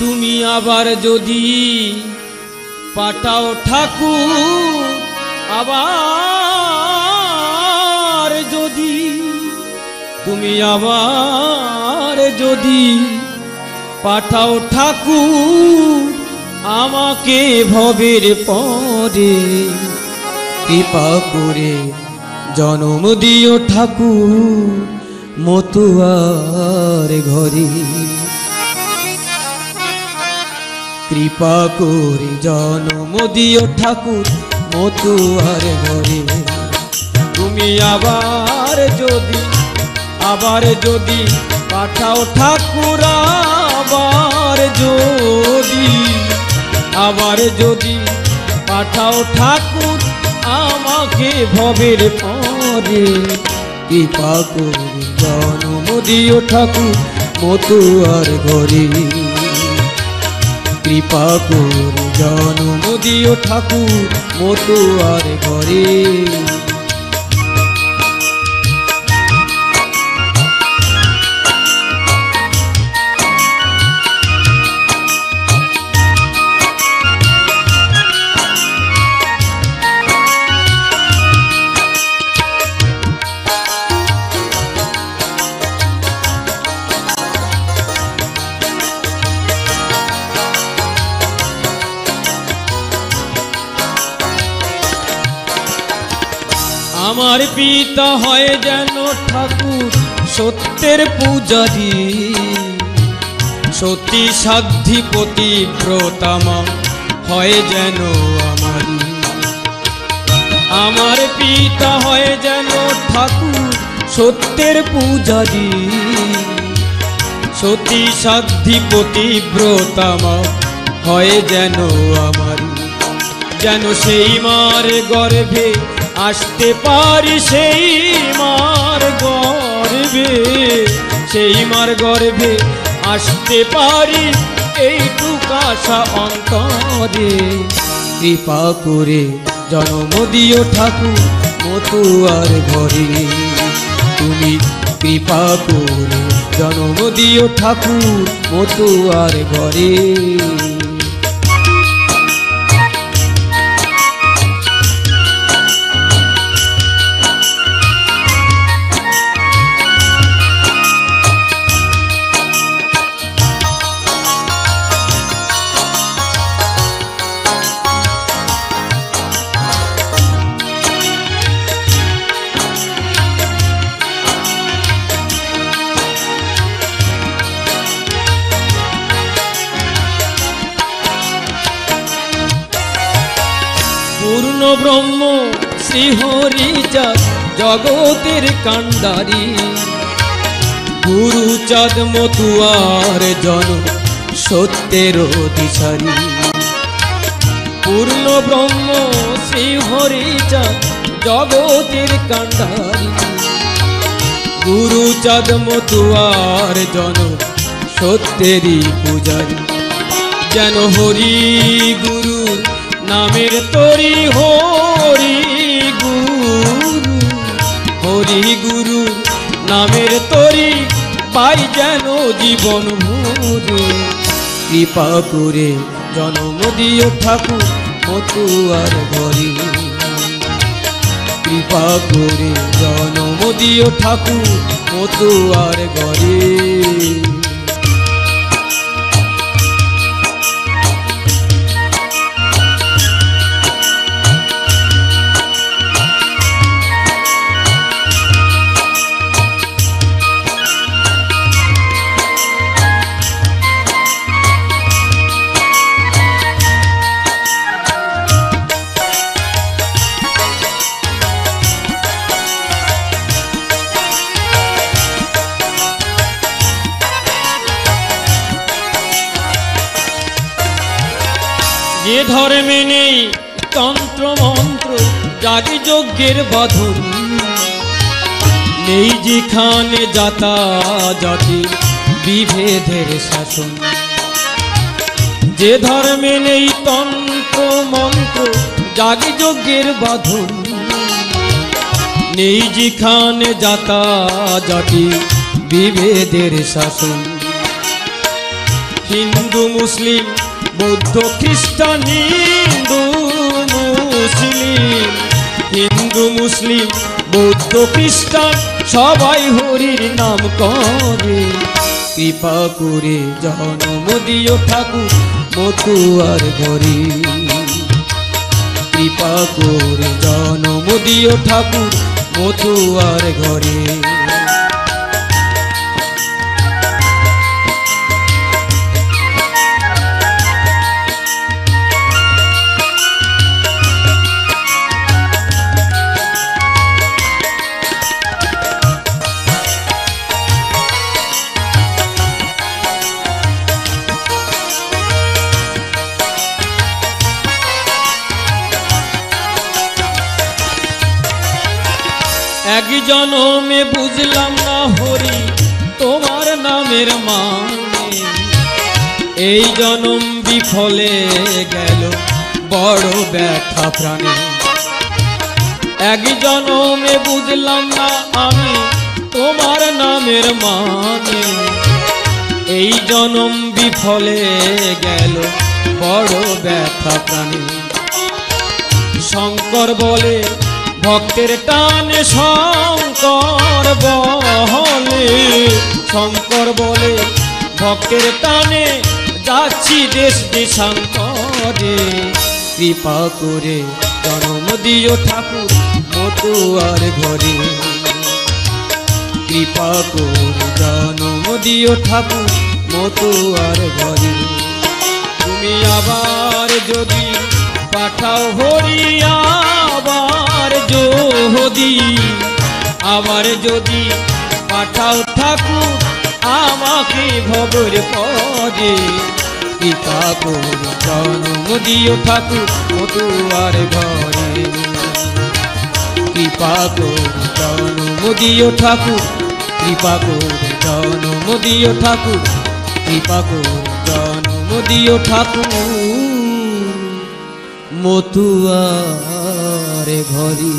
তুমি আবার যদি পাঠাও ঠাকুর, আবার যদি তুমি আবার যদি পাঠাও ঠাকুর আমাকে ভবের পরে, কৃপা করে জন্ম দিও ঠাকুর মতুয়ার ঘরে। কৃপা করে জন্ম দিও ঠাকুর মতুয়ার ঘরে। তুমি আবার যদি পাঠাও ঠাকুর, আবার যদি পাঠাও ঠাকুর আমাকে ভবের পরে, কৃপা করে জন্ম দিও ঠাকুর মতুয়ার ঘরে। কৃপা করে জন্ম দিও ঠাকুর মতুয়ার ঘরে। আমার পিতা হয় যেন ঠাকুর সত্যের পূজারী, সতী সাধ্যি পতিব্রতামা হয় যেন আমারই। আমার পিতা হয় যেন ঠাকুর সত্যের পূজারী, সতী সাধ্যি পতিব্রতামা হয় যেন আমারই। যেন সেই মার গর্ভে আসতে পারি, সেই মার গর্ভে আসতে পারি, এইটুকু আশা অন্তরে। কৃপা করে জন্ম দিও ঠাকুর মতুয়ার ঘরে। তুমি কৃপা করে জন্ম দিও ঠাকুর মতুয়ার ঘরে। পূর্ণ ব্রহ্ম শ্রীহরি জগতের কান্ডারি, গুরু চাঁদ মতুয়ার জন সত্যের দিশারি। পূর্ণ ব্রহ্ম শ্রীহরি জগতের কান্ডারি, গুরু চাঁদ মতুয়ার জন সত্যেরই পূজারি। যেন হরি গুরু নামের তরি, হরি গুরু নামের তরি পাই যেন জীবন ভরে। কৃপা করে জন্ম দিও ঠাকুর মতুয়ার ঘরে। কৃপা করে জন্ম দিও ঠাকুর মতুয়ার ঘরে। যে ধর্মে নেই তন্ত্র মন্ত্র জাতি যজ্ঞের বাঁধন, নেই যেখানে জাতা জাতি বিভেদের শাসন। যে ধর্মে নেই তন্ত্র মন্ত্র জাতি যজ্ঞের বাঁধন, নেই যেখানে জাতা জাতি বিভেদের শাসন। হিন্দু মুসলিম বৌদ্ধ খ্রিস্টান, হিন্দু মুসলিম বৌদ্ধ খ্রিস্টান সবাই হরির নাম করে। কৃপা করে জন্ম দিও ঠাকুর মতুয়ার ঘরে, কৃপা করে জন্ম দিও ঠাকুর মতুয়ার ঘরে। এক জনমে বুঝলাম না হরি তোমার নামের মানে, এই জনম বিফলে গেল বড় ব্যথা প্রাণে। এক জনমে বুঝলাম না আমি তোমার নামের মানে, এই জনম বিফলে গেল বড় ব্যথা প্রাণে। শঙ্কর বলে ভক্তের টানে, শঙ্কর বলে, শঙ্কর বলে ভক্তের টানে যাচ্ছি দেশ দেশান্তরে। কৃপা করে জন্ম দিও ঠাকুর মতুয়ার ঘরে, কৃপা করে জন্ম দিও ঠাকুর মতুয়ার ঘরে। তুমি আবার যদি পাঠাও হরি, আবার যদি, আবার যদি পাঠাও ঠাকুর আমাকে ভবর পদে। কৃপা করে জন্ম দিও ঠাকুর মতুয়ার ঘরে, কৃপা করে জন্ম দিও ঠাকুর, কৃপা করে জন্ম দিও ঠাকুর, কৃপা করে জন্ম দিও ঠাকুর মতুয়ার ঘরে।